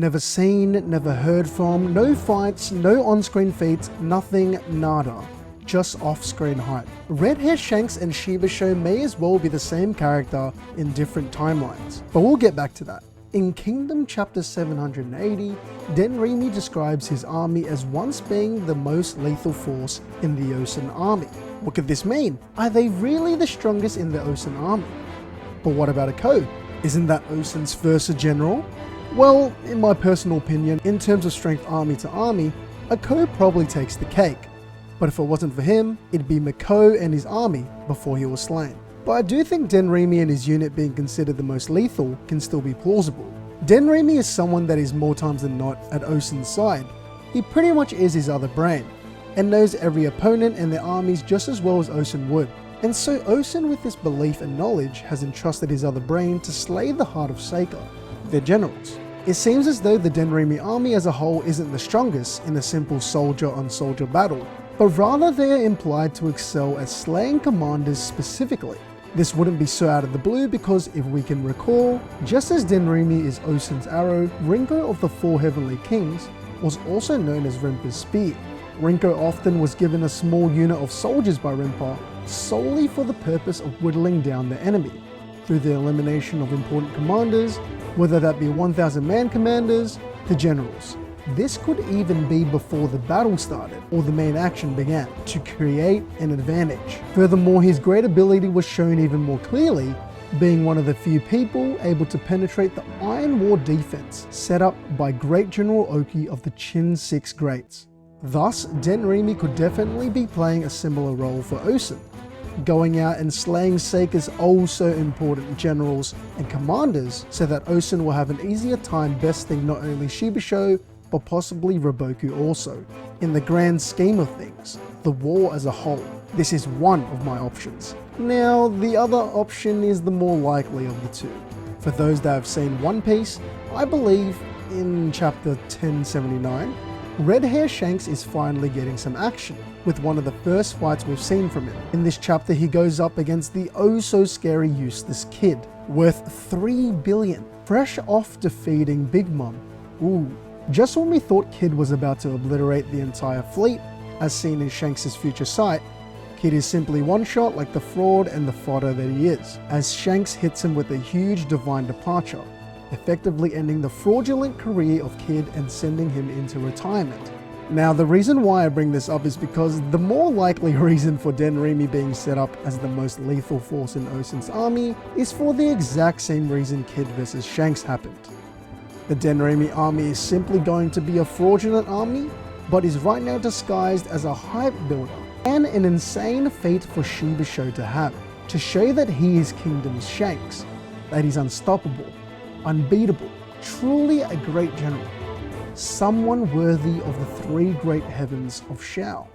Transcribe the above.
Never seen, never heard from, no fights, no on-screen feats, nothing, nada. Just off-screen hype. Red hair Shanks and Shibashou may as well be the same character in different timelines, but we'll get back to that. In Kingdom chapter 780, Denrimi describes his army as once being the most lethal force in the Ocean army. What could this mean? Are they really the strongest in the Ocean army? But what about a Ko? Isn't that Ocean's first general? Well, in my personal opinion, in terms of strength army to army, a Ko probably takes the cake. But if it wasn't for him, it'd be Mako and his army before he was slain. But I do think Denrimi and his unit being considered the most lethal can still be plausible. Denrimi is someone that is more times than not at Ocean's side. He pretty much is his other brain, and knows every opponent and their armies just as well as Ocean would. And so Ocean, with this belief and knowledge, has entrusted his other brain to slay the heart of Seika, their generals. It seems as though the Denrimi army as a whole isn't the strongest in a simple soldier-on-soldier battle, but rather they are implied to excel at slaying commanders specifically. This wouldn't be so out of the blue because if we can recall, just as Denrimi is Ocean's arrow, Rinko of the Four Heavenly Kings was also known as Rinpa's spear. Rinko often was given a small unit of soldiers by Rinpa solely for the purpose of whittling down the enemy, through the elimination of important commanders, whether that be 1,000 man commanders to generals. This could even be before the battle started or the main action began, to create an advantage. Furthermore, his great ability was shown even more clearly, being one of the few people able to penetrate the Iron War defense set up by Great General Oki of the Chin 6 Greats. Thus, Denrimi could definitely be playing a similar role for Ocean, going out and slaying Seika's oh so important generals and commanders so that Ocean will have an easier time besting not only Shibashou, but possibly Roboku also. In the grand scheme of things, the war as a whole, this is one of my options. Now, the other option is the more likely of the two. For those that have seen One Piece, I believe in chapter 1079, Red Hair Shanks is finally getting some action, with one of the first fights we've seen from him. In this chapter, he goes up against the oh so scary Eustace Kid, worth 3 billion, fresh off defeating Big Mom. Ooh. Just when we thought Kid was about to obliterate the entire fleet, as seen in Shanks' future sight, Kid is simply one-shot like the fraud and the fodder that he is, as Shanks hits him with a huge divine departure, effectively ending the fraudulent career of Kid and sending him into retirement. Now, the reason why I bring this up is because the more likely reason for Denrimi being set up as the most lethal force in Ocean's army is for the exact same reason Kid vs Shanks happened. The Denrimi army is simply going to be a fraudulent army, but is right now disguised as a hype builder and an insane feat for Shibashou to have, to show that he is Kingdom's Shanks, that he's unstoppable, unbeatable, truly a great general, someone worthy of the three great heavens of Shao.